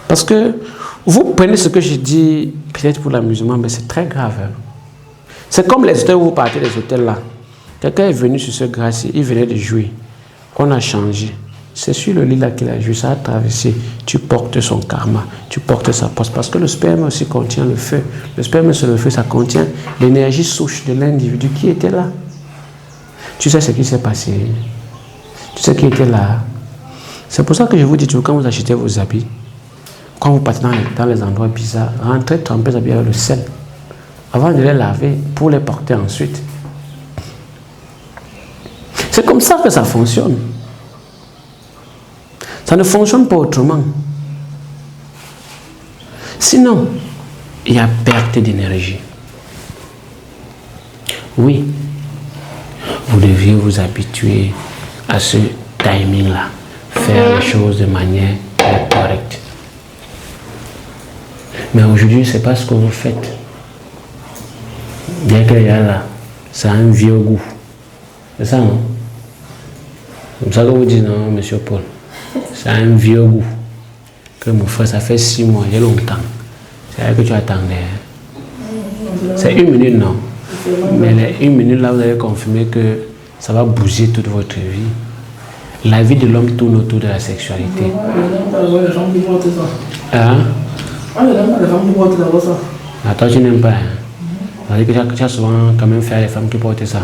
Parce que vous prenez ce que je dis, peut-être pour l'amusement, mais c'est très grave. Hein. C'est comme les hôtels où vous partez des hôtels là. Quelqu'un est venu sur ce gras-ci, il venait de jouer. On a changé. C'est sur le lit là qu'il a joué, ça a traversé. Tu portes son karma, tu portes sa poste. Parce que le sperme aussi contient le feu. Le sperme sur le feu, ça contient l'énergie souche de l'individu qui était là. Tu sais ce qui s'est passé. Tu sais qui était là. C'est pour ça que je vous dis toujours, quand vous achetez vos habits, quand vous partez dans les endroits bizarres, rentrez tremper les habits avec le sel. Avant de les laver, pour les porter ensuite. C'est comme ça que ça fonctionne. Ça ne fonctionne pas autrement. Sinon, il y a perte d'énergie. Oui, vous deviez vous habituer à ce timing-là. Faire les choses de manière correcte. Mais aujourd'hui, ce n'est pas ce que vous faites. Bien qu'il y a là, ça a un vieux goût. C'est ça, non? Comme ça que vous dites, non, monsieur Paul. Ça a un vieux goût. Que mon frère, ça fait 6 mois, il y a longtemps. C'est là que tu attendais. C'est 1 minute, non? Mais les 1 minute là, vous allez confirmer que ça va bouger toute votre vie. La vie de l'homme tourne autour de la sexualité. Hein? Attends, tu n'aimes pas. Hein? Que tu as souvent quand même fait les femmes qui portent ça.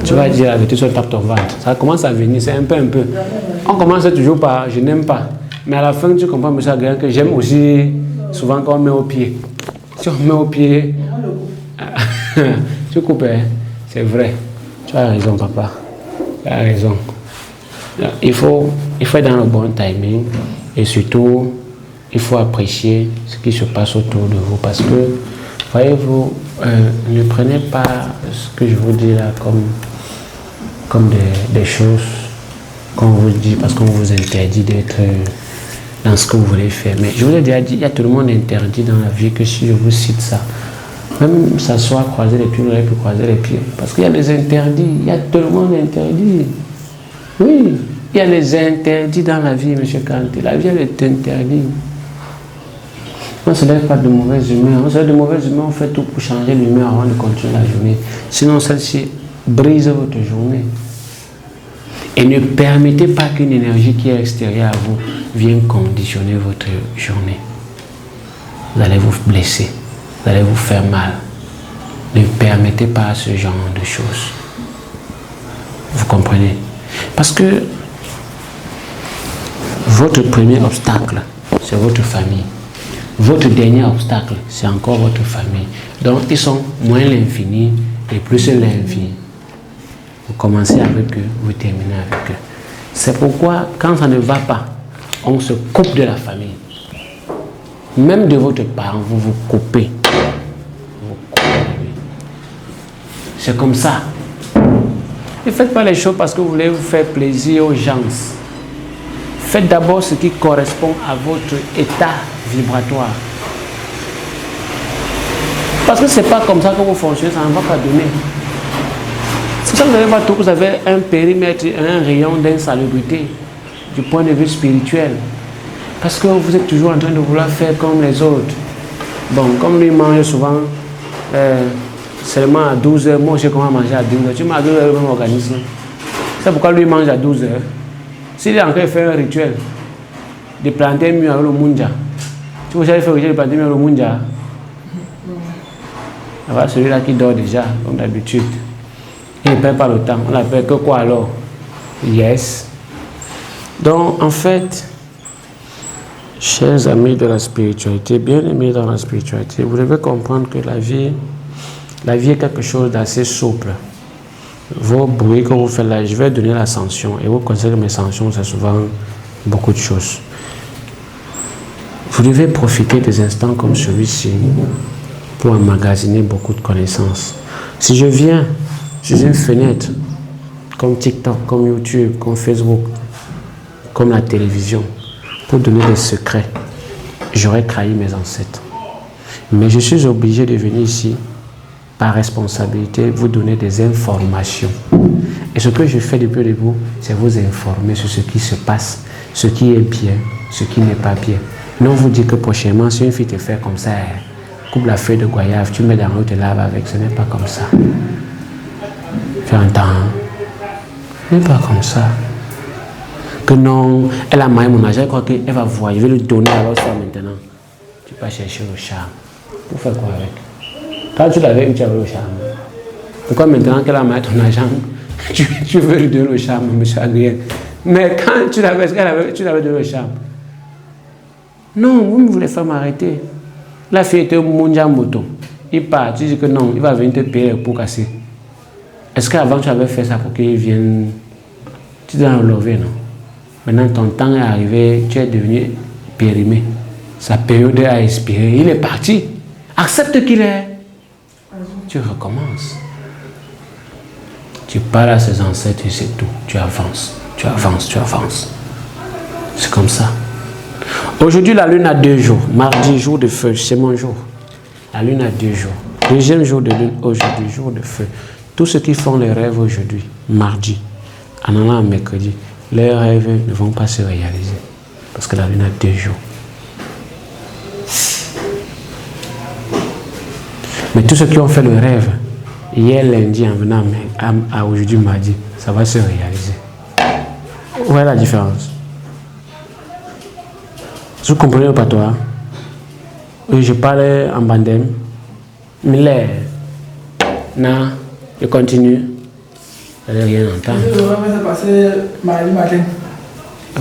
Tu vas dire avec tout ça, tape ton ventre. Ça commence à venir, c'est un peu. On commence toujours par je n'aime pas. Mais à la fin, tu comprends, monsieur Agréant, que j'aime aussi souvent quand on met au pied. Si on met au pied, tu coupes, hein? C'est vrai. Tu as raison, papa. Tu as raison. Il faut être dans le bon timing et surtout, il faut apprécier ce qui se passe autour de vous parce que, voyez-vous, ne prenez pas ce que je vous dis là comme des choses qu'on vous dit parce qu'on vous interdit d'être dans ce que vous voulez faire. Mais je vous ai déjà dit, il y a tellement d'interdits dans la vie que si je vous cite ça, même s'asseoir, croiser les pieds, vous n'aurez plus croiser les pieds. Parce qu'il y a des interdits, il y a tellement d'interdits. Oui, il y a des interdits dans la vie, M. Kanté. La vie, elle est interdite. On ne se lève pas de mauvaise humeur. On se lève de mauvaise humeur, on fait tout pour changer l'humeur avant de continuer la journée. Sinon, celle-ci brise votre journée. Et ne permettez pas qu'une énergie qui est extérieure à vous vienne conditionner votre journée. Vous allez vous blesser. Vous allez vous faire mal. Ne permettez pas ce genre de choses. Vous comprenez? Parce que votre premier obstacle, c'est votre famille. Votre dernier obstacle, c'est encore votre famille. Donc, ils sont moins l'infini et plus l'infini. Vous commencez avec eux, vous terminez avec eux. C'est pourquoi, quand ça ne va pas, on se coupe de la famille. Même de votre parent, vous vous coupez. Vous coupez. C'est comme ça. Ne faites pas les choses parce que vous voulez vous faire plaisir aux gens. Faites d'abord ce qui correspond à votre état vibratoire. Parce que ce n'est pas comme ça que vous fonctionnez, ça ne va pas donner. C'est ça que vous avez tout, vous avez un périmètre, un rayon d'insalubrité du point de vue spirituel. Parce que vous êtes toujours en train de vouloir faire comme les autres. Bon, comme lui mange souvent seulement à 12 heures, moi je sais comment manger à 12 heures. Tu manges à 12 heures le même organisme. C'est pourquoi lui mange à 12 heures. S'il est en train de faire un rituel de planter mieux avec le munja, tu vois, j'avais fait le rituel de planter mieux avec le munja. Voilà, celui-là qui dort déjà, comme d'habitude. Il ne perd pas le temps. On n'appelle que quoi alors? Yes. Donc, en fait, chers amis de la spiritualité, bien-aimés dans la spiritualité, vous devez comprendre que la vie est quelque chose d'assez souple. Vos bruits que vous faites là, je vais donner la sanction. Et vous connaissez que mes sanctions, c'est souvent beaucoup de choses. Vous devez profiter des instants comme celui-ci pour emmagasiner beaucoup de connaissances. Si je viens sur une fenêtre, comme TikTok, comme YouTube, comme Facebook, comme la télévision, pour donner des secrets, j'aurais trahi mes ancêtres. Mais je suis obligé de venir ici, par responsabilité, vous donner des informations. Et ce que je fais depuis le début, c'est vous informer sur ce qui se passe, ce qui est bien, ce qui n'est pas bien. Non, vous dites que prochainement, si une fille te fait comme ça, coupe la feuille de goyave, tu mets dans l'eau, tu te laves avec. Ce n'est pas comme ça. Tu entends? Ce n'est pas comme ça. Que non, elle a maillé mon argent, je crois qu'elle va voir, je vais lui donner alors ça maintenant. Tu vas chercher le charme. Pour faire quoi avec? Quand tu l'avais eu, tu avais le charme. Pourquoi maintenant qu'elle a maillé ton argent, tu veux lui donner le charme, monsieur Adrien? Mais quand tu l'avais donné le charme. Non, vous me voulez faire m'arrêter. La fille était au mondial moto. Il part, tu dis que non, il va venir te payer pour casser. Est-ce qu'avant tu avais fait ça pour qu'il vienne? Tu dois enlever, non? Maintenant ton temps est arrivé, tu es devenu périmé. Sa période a expiré, il est parti. Accepte qu'il est. Tu recommences. Tu parles à ses ancêtres et c'est tout. Tu avances, tu avances, tu avances. C'est comme ça. Aujourd'hui, la lune a 2 jours. Mardi, jour de feu, c'est mon jour. La lune a 2 jours. Deuxième jour de lune, aujourd'hui, jour de feu. Tous ceux qui font les rêves aujourd'hui, mardi, en allant à mercredi, leurs rêves ne vont pas se réaliser. Parce que la lune a 2 jours. Mais tous ceux qui ont fait le rêve, hier lundi en venant à aujourd'hui mardi, ça va se réaliser. Où est la différence? Vous comprenez pas toi? Oui, je parle en bandem. Mais là, non, je continue. Je n'ai rien entendu. Ça passé mardi matin.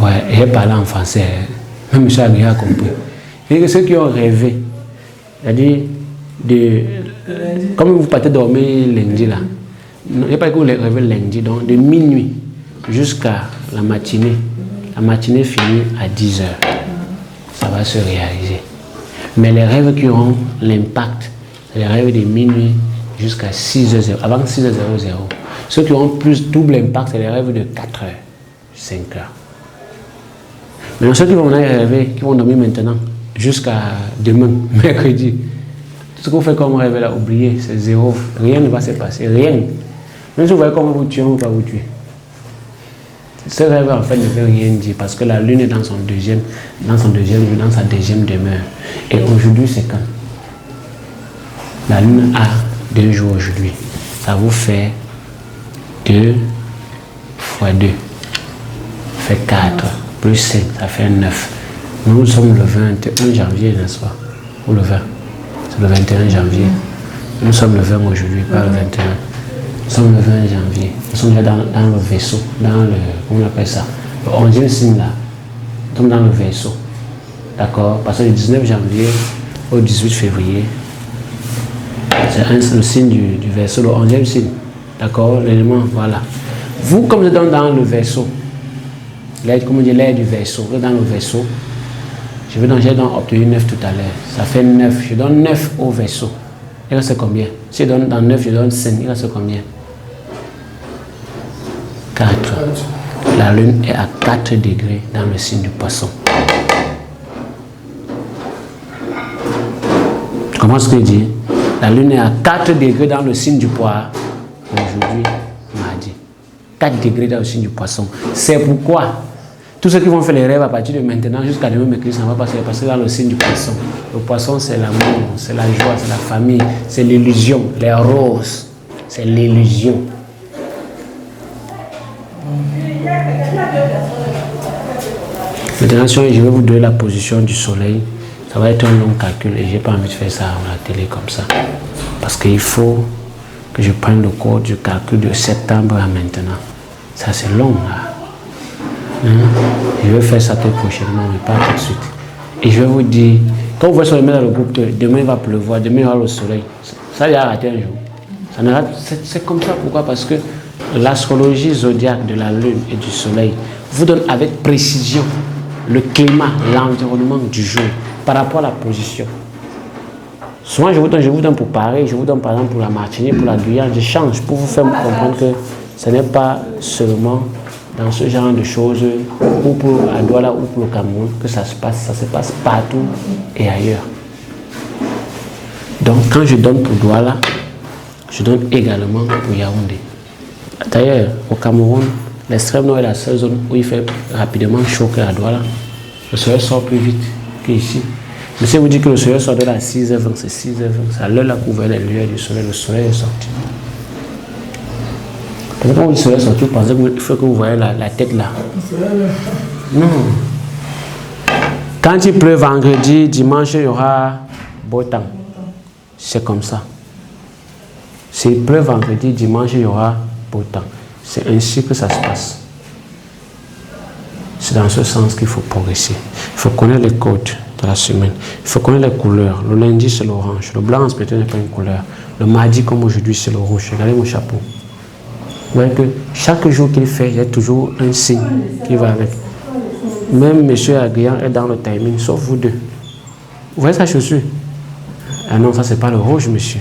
Ouais, j'ai parlé en français. Même ça, j'ai compris. Et que ceux qui ont rêvé, c'est-à-dire, comme vous partez dormir lundi là, il n'y a pas que vous rêvez lundi, donc de minuit jusqu'à la matinée. La matinée finit à 10h. Ça va se réaliser. Mais les rêves qui auront l'impact, c'est les rêves de minuit jusqu'à 6h00, avant 6h00. Ceux qui auront plus double impact, c'est les rêves de 4h, 5h. Maintenant, ceux qui vont rêver, qui vont dormir maintenant, jusqu'à demain, mercredi, tout ce que vous faites comme rêve là, oubliez, c'est zéro. Rien ne va se passer, rien. Même si vous voyez comment vous tuez, on va vous tuer. Ce rêve en fait ne veut rien dire parce que la lune est dans son deuxième jour, dans sa deuxième demeure. Et aujourd'hui c'est quand? La lune a 2 jours aujourd'hui. Ça vous fait 2 fois 2. Ça fait 4 plus 5, ça fait 9. Nous sommes le 21 janvier, n'est-ce pas? Ou le 20? C'est le 21 janvier. Nous sommes le 20 aujourd'hui, pas le 21. Nous sommes le 20 janvier. Nous sommes déjà dans le vaisseau, dans le, comment on appelle ça, le 11e signe là. Nous sommes dans le vaisseau. D'accord? Parce que le 19 janvier au 18 février, c'est le signe du vaisseau, le 11e signe. D'accord? L'élément, voilà. Vous, comme vous êtes dans le vaisseau, comme on dit, l'air du vaisseau, vous êtes dans le vaisseau, j'ai donc obtenu 9 tout à l'heure. Ça fait 9. Je donne 9 au vaisseau. Il reste combien? Si je donne dans 9, je donne 5. Il reste combien? 4. La lune est à 4 degrés dans le signe du poisson. Tu comprends ce que je dis? La lune est à 4 degrés dans le signe du poisson. Aujourd'hui, mardi. 4 degrés dans le signe du poisson. C'est pourquoi tous ceux qui vont faire les rêves à partir de maintenant jusqu'à demain mercredi, ça ne va pas se passer dans le signe du poisson. Le poisson, c'est l'amour, c'est la joie, c'est la famille, c'est l'illusion, les roses, c'est l'illusion. Maintenant, je vais vous donner la position du soleil. Ça va être un long calcul et je n'ai pas envie de faire ça à la télé comme ça. Parce qu'il faut que je prenne le cours du calcul de septembre à maintenant. Ça, c'est long là. Je vais faire ça très prochainement, mais pas tout de suite. Et je vais vous dire, quand vous voyez sur le mail dans le groupe, demain il va pleuvoir, demain il y aura le soleil. Ça il a raté un jour. C'est comme ça, pourquoi? Parce que l'astrologie zodiaque de la lune et du soleil vous donne avec précision le climat, l'environnement du jour par rapport à la position. Souvent je vous donne pour Paris, je vous donne par exemple pour la Martinique, pour la Guyane, je change pour vous faire comprendre que ce n'est pas seulement dans ce genre de choses, ou pour la Douala ou pour le Cameroun, que ça se passe partout et ailleurs. Donc quand je donne pour Douala, je donne également pour Yaoundé. D'ailleurs, au Cameroun, l'extrême nord est la seule zone où il fait rapidement chaud que la Douala. Le soleil sort plus vite. qu'ici. Mais si vous dites que le soleil sort de la 6h20, c'est 6h20. C'est à l'heure la couvert les lueurs du soleil, le soleil est sorti. Parce que quand le soleil est sorti, vous pensez qu'il faut que vous voyez la tête là. Non. Quand il pleut vendredi, dimanche, il y aura beau temps. C'est comme ça. S'il pleut vendredi, dimanche, il y aura beau temps. C'est ainsi que ça se passe. C'est dans ce sens qu'il faut progresser. Il faut connaître les codes de la semaine. Il faut connaître les couleurs. Le lundi, c'est l'orange. Le blanc, peut-être, n'est pas une couleur. Le mardi, comme aujourd'hui, c'est le rouge. Regardez mon chapeau. Vous voyez que chaque jour qu'il fait, il y a toujours un signe qui va avec. Même M. Agrian est dans le timing, sauf vous deux. Vous voyez sa chaussure? Ah non, ça, c'est pas le rouge, monsieur.